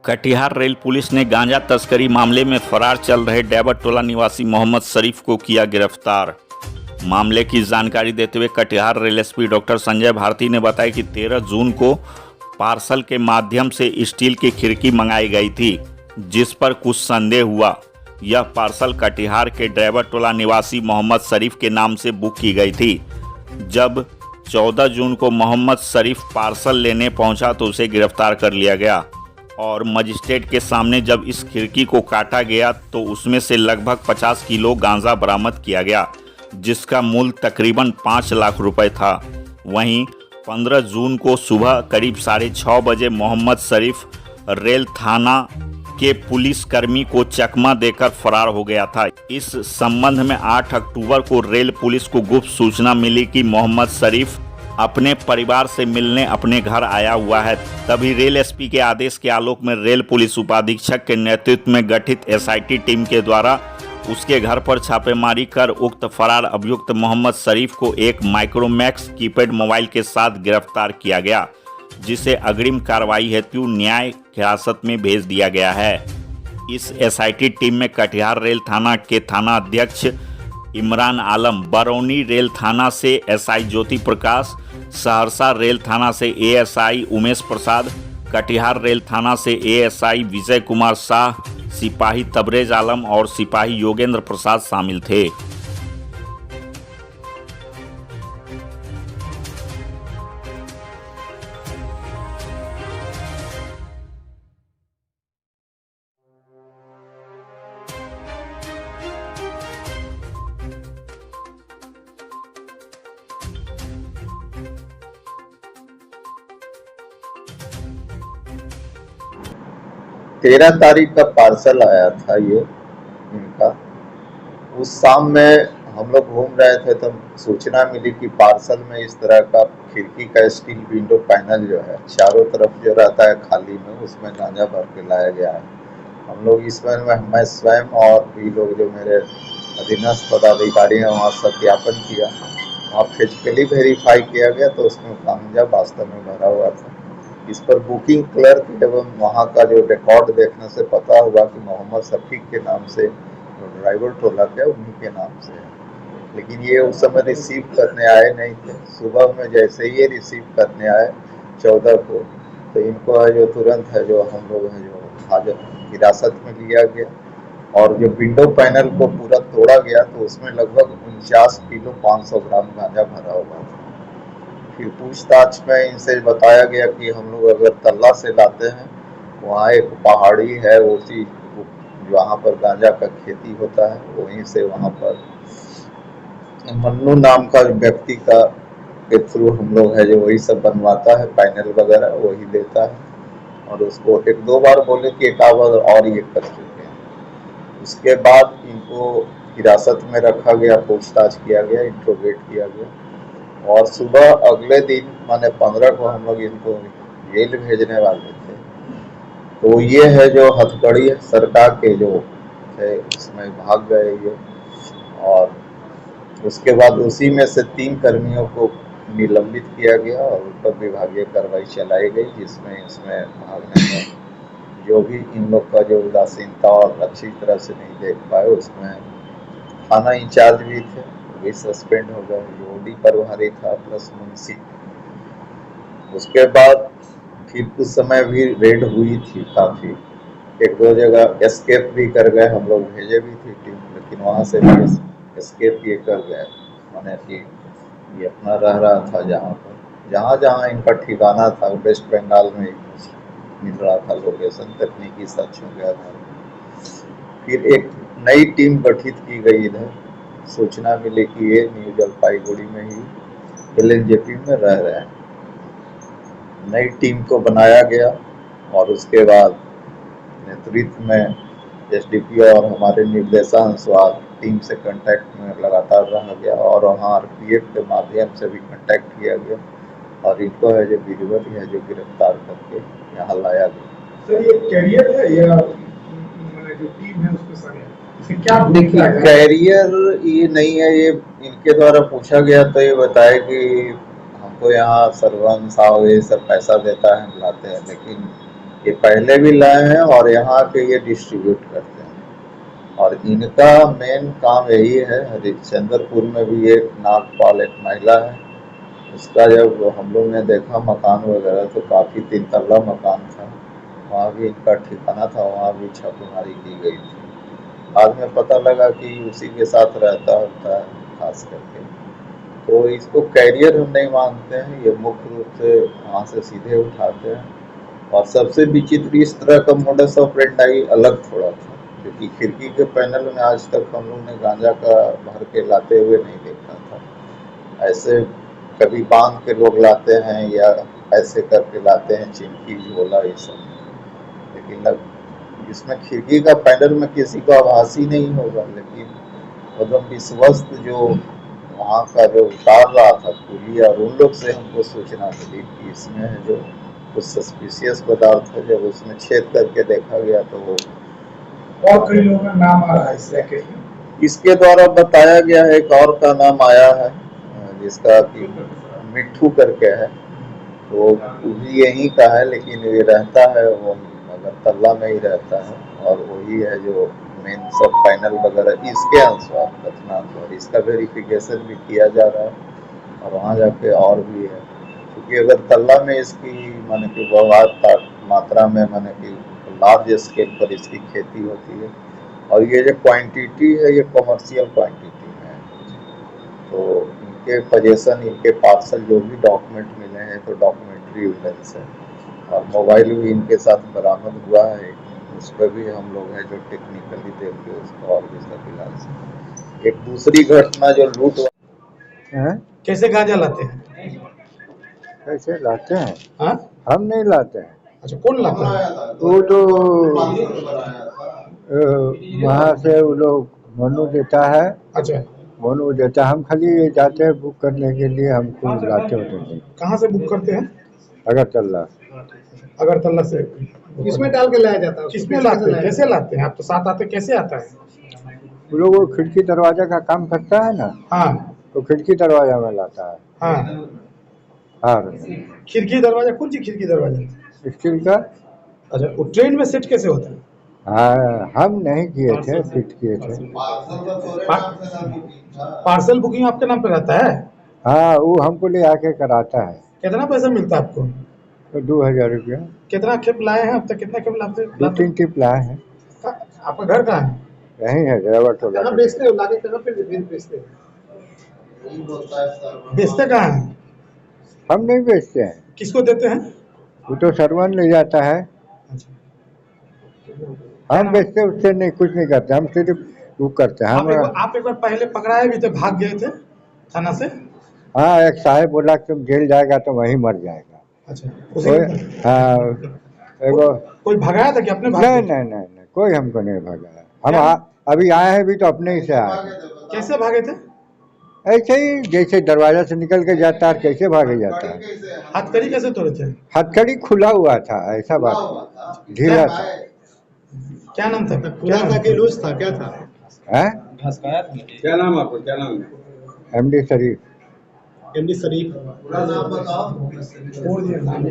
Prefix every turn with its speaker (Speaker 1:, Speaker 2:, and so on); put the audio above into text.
Speaker 1: Katihar rail police ने गांजा तस्करी मामले में फरार चल रहे डैबर टोला निवासी मोहम्मद शरीफ को किया गिरफ्तार। मामले की जानकारी देते हुए Katihar rail SP doctor Sanjay Bharti ने बताया कि 13 जून को पार्सल के माध्यम से स्टील की खिड़की मंगाई गई थी, जिस पर कुछ संदेह हुआ। यह पार्सल कटिहार के डैबर टोला निवासी मोहम्मद शरीफ के नाम से बुक की गई थी। जब 14 जून को मोहम्मद शरीफ पार्सल लेने पहुंचा तो उसे गिरफ्तार कर लिया गया और मजिस्ट्रेट के सामने जब इस खिड़की को काटा गया तो उसमें से लगभग 50 किलो गांजा बरामद किया गया, जिसका मूल्य तकरीबन 5 लाख रुपए था। वहीं 15 जून को सुबह करीब 6:30 बजे मोहम्मद शरीफ रेल थाना के पुलिसकर्मी को चकमा देकर फरार हो गया था। इस संबंध में 8 अक्टूबर को रेल पुलिस को गुप्त सूचना मिली कि मोहम्मद शरीफ अपने परिवार से मिलने अपने घर आया हुआ है। तभी रेल एसपी के आदेश के आलोक में रेल पुलिस उपाधीक्षक के नेतृत्व में गठित एसआईटी टीम के द्वारा उसके घर पर छापेमारी कर उक्त फरार अभियुक्त मोहम्मद शरीफ को एक माइक्रोमैक्स कीपैड मोबाइल के साथ गिरफ्तार किया गया, जिसे अग्रिम कार्रवाई हेतु न्याय हिरासत में भेज दिया गया है। इस एसआईटी टीम में कटिहार रेल थाना के थाना अध्यक्ष इमरान आलम, बरौनी रेल थाना से एसआई ज्योति प्रकाश, सहरसा रेल थाना से एएसआई उमेश प्रसाद, कटिहार रेल थाना से एएसआई विजय कुमार शाह, सिपाही तबरेज आलम और सिपाही योगेंद्र प्रसाद शामिल थे।
Speaker 2: तेरह तारीख का पार्सल आया था ये इनका। उस शाम में हम लोग घूम रहे थे तो सूचना मिली कि पार्सल में इस तरह का खिड़की का स्टील विंडो पैनल जो है चारों तरफ जो रहता है खाली में, उसमें गांजा भर के लाया गया है। हम लोग इसमें मैं स्वयं और भी लोग जो मेरे अधीनस्थ पदाधिकारी हैं वहाँ सत्यापन किया, वहाँ फिजिकली वेरीफाई किया गया तो उसमें गांजा वास्तव में भरा हुआ था। इस पर बुकिंग क्लर्क एवं वहाँ का जो रिकॉर्ड देखने से पता हुआ कि मोहम्मद शफीक के नाम से जो ड्राइवर टोला है उन्हीं के नाम से है। लेकिन ये उस समय रिसीव करने आए नहीं थे। सुबह में जैसे ही ये रिसीव करने आए 14 को, तो इनको है जो तुरंत है जो हम लोग है जो हाजिर हिरासत में लिया गया और जो विंडो पैनल को पूरा तोड़ा गया तो उसमें लगभग 49 किलो 500 ग्राम गांजा भरा हुआ था। फिर पूछताछ में इनसे बताया गया कि हम लोग अगर तल्ला से लाते हैं, वहाँ एक पहाड़ी है, उसी जहाँ पर गांजा का खेती होता है वहीं से वहाँ पर मन्नू नाम का व्यक्ति का के थ्रू हम लोग है जो वही सब बनवाता है, पैनल वगैरह वही देता है और उसको 1-2 बार बोले कि एक आवर और ये कर चुके हैं। उसके बाद इनको हिरासत में रखा गया, पूछताछ किया गया, इंट्रोगेट किया गया और सुबह अगले दिन माने 15 को हम लोग इनको जेल भेजने वाले थे। तो ये है जो हथकड़ी सरकार के जो थे उसमें भाग गए ये, और उसके बाद उसी में से 3 कर्मियों को निलंबित किया गया और उन पर विभागीय कार्रवाई चलाई गई, जिसमें इसमें भागने में जो भी इन लोग का जो उदासीनता और अच्छी तरह से नहीं देख पाए उसमें थाना इंचार्ज भी थे, भी सस्पेंड हो गए, ओडी प्रभारी था प्लस मुंशी। उसके बाद फिर कुछ समय भी रेड हुई थी, काफ़ी 1-2 जगह एस्केप भी कर गए, हम लोग भेजे भी थी टीम, लेकिन वहाँ से भी एस्केप ये कर गए, माने कि ये अपना रह रहा था जहाँ जहाँ इनका ठिकाना था वेस्ट बंगाल में मिल रहा था लोकेशन, तकनीकी सर्च हो गया था। फिर एक नई टीम गठित की गई इधर, सूचना मिली कि ये न्यू जलपाईगुड़ी में ही एलएनजेपी में रह रहे हैं। नई टीम को बनाया गया और उसके बाद नेतृत्व में एसडीपी और हमारे निर्देशानुसार टीम से कांटेक्ट में लगातार रहा गया और वहाँ आरपीएफ के माध्यम से भी कांटेक्ट किया गया और इनको है जो वीरवती है जो गिरफ्तार करके यहाँ लाया गया।
Speaker 3: सर ये कैरियर है या जो टीम है उसके साथ क्या?
Speaker 2: देखिए कैरियर ये नहीं है, ये इनके द्वारा पूछा गया तो ये बताए कि हमको यहाँ सरवन साहब ये सब पैसा देता है, बुलाते हैं, लेकिन ये पहले भी लाए हैं और यहाँ के ये डिस्ट्रीब्यूट करते हैं। और इनका मेन काम यही है। हरिश्चंद्रपुर में भी एक नागपाल एक महिला है, उसका जब हम लोग ने देखा मकान वगैरह तो काफ़ी 3 तल्ला मकान था, वहाँ भी इनका ठिकाना था, वहाँ भी छापेमारी की गई थी। बाद में पता लगा कि उसी के साथ रहता होता है खास करके। तो इसको कैरियर हम नहीं मानते हैं, ये मुख्य रूप से वहाँ से सीधे उठाते हैं। और सबसे विचित्र इस तरह का मोडस ऑपरेंडाई अलग थोड़ा था, क्योंकि खिड़की के पैनल में आज तक हम लोग ने गांजा का भर के लाते हुए नहीं देखा था। ऐसे कभी बांध के लोग लाते हैं या ऐसे करके लाते हैं, चिमकी झोला ये सब, लेकिन इसमें खिड़की का पैनल में किसी को आभास ही नहीं होगा। लेकिन मतलब विश्वस्त जो वहाँ का जो उतार रहा था पुलिया, और उन लोग से हमको सूचना मिली कि इसमें जो कुछ सस्पिशियस पदार्थ है, जब उसमें छेद करके देखा गया तो वो
Speaker 3: और कई लोगों का नाम आ रहा है इस रैकेट में।
Speaker 2: इसके द्वारा बताया गया है। एक और का नाम आया है जिसका कि मिट्ठू करके है, तो वो भी यहीं का है, लेकिन ये रहता है वो अगरतला में ही रहता है, और वही है जो मेन सब फाइनल वगैरह इसके अनुसार कथनानुसार इसका वेरिफिकेशन भी किया जा रहा है। और वहाँ जाके और भी है, क्योंकि अगरतला में इसकी माने कि बहुत मात्रा में माने कि लार्ज स्केल पर इसकी खेती होती है, और ये जो क्वांटिटी है ये कमर्शियल क्वांटिटी में है। तो इनके पोजेशन, इनके पार्सल जो भी डॉक्यूमेंट मिले हैं तो डॉक्यूमेंट्री एविडेंस है, और मोबाइल भी इनके साथ बरामद हुआ है, उस पर भी हम लोग हैं जो टेक्निकली देख के उसको और भी सब इलाज। एक दूसरी घटना जो लूट
Speaker 3: कैसे गांजा लाते हैं?
Speaker 4: कैसे लाते हैं?
Speaker 3: हाँ,
Speaker 4: हम नहीं लाते हैं,
Speaker 3: अच्छा, कौन लाता है?
Speaker 4: वो तो वहाँ से वो लोग मनु देता है,
Speaker 3: अच्छा,
Speaker 4: मनु देता है। हम खाली जाते हैं बुक करने के लिए, हमको लाते होते नहीं।
Speaker 3: कहाँ से बुक करते हैं?
Speaker 4: अगरतला।
Speaker 3: अगरतला से।
Speaker 5: किसमें डाल के लाया जाता है?
Speaker 3: किसमें लाते हैं? कैसे लाते हैं? आप तो साथ आते, कैसे आता है?
Speaker 4: वो लोग वो खिड़की दरवाजा का काम करता है ना,
Speaker 3: हाँ
Speaker 4: तो खिड़की दरवाजा में लाता है।
Speaker 3: हाँ,
Speaker 4: हार
Speaker 3: खिड़की दरवाजा, कौन सी खिड़की दरवाजा?
Speaker 4: स्टील का।
Speaker 3: अच्छा, वो ट्रेन में सेट कैसे होता है?
Speaker 4: हाँ, हम नहीं किए थे, फिट किए थे।
Speaker 3: पार्सल बुकिंग आपके नाम पे रहता है?
Speaker 4: हाँ, वो हमको ले आके कराता है।
Speaker 3: कितना पैसा मिलता है आपको?
Speaker 4: तो 2000 रुपया।
Speaker 3: कितना खेप लाए हैं अब तक? कितना खेप लाते?
Speaker 4: 2-3 टिप लाए हैं।
Speaker 3: आपका घर कहाँ है?
Speaker 4: यहीं है ड्राइवर टोला।
Speaker 5: कहाँ बेचते हो? लाके कहाँ पे बेचते हो?
Speaker 3: बेचते कहाँ है?
Speaker 4: हम नहीं बेचते हैं,
Speaker 3: किसको देते हैं?
Speaker 4: वो तो सरवन ले जाता है। हम बेचते उससे नहीं, कुछ नहीं करते, हम सिर्फ वो करते हैं।
Speaker 3: आप एक बार पहले पकड़ाए भी थे, भाग गए थे थाना से?
Speaker 4: हाँ, एक साहब बोला कि तुम जेल जाएगा तो वहीं मर जाएगा।
Speaker 3: अच्छा, उसी
Speaker 4: हाँ, एगो
Speaker 3: कोई भगाया था कि अपने भाग
Speaker 4: नहीं
Speaker 3: गए?
Speaker 4: नहीं नहीं नहीं, कोई हमको नहीं भगाया। हम अभी आए हैं भी तो अपने ही से आए हैं।
Speaker 3: कैसे भागे थे?
Speaker 4: ऐसे ही जैसे दरवाजा से निकल के जाता है, कैसे भागे जाता है।
Speaker 3: हथकड़ी कैसे तोड़े थे?
Speaker 4: हथकड़ी खुला हुआ था, ऐसा बात ढीला था।
Speaker 3: क्या नाम था?
Speaker 5: खुला था कि लूज था, क्या था?
Speaker 4: है
Speaker 6: क्या नाम आपको, क्या नाम है?
Speaker 4: MD शरीफ।
Speaker 5: एमडी शरीफ।
Speaker 3: छोड़ दिया नाम।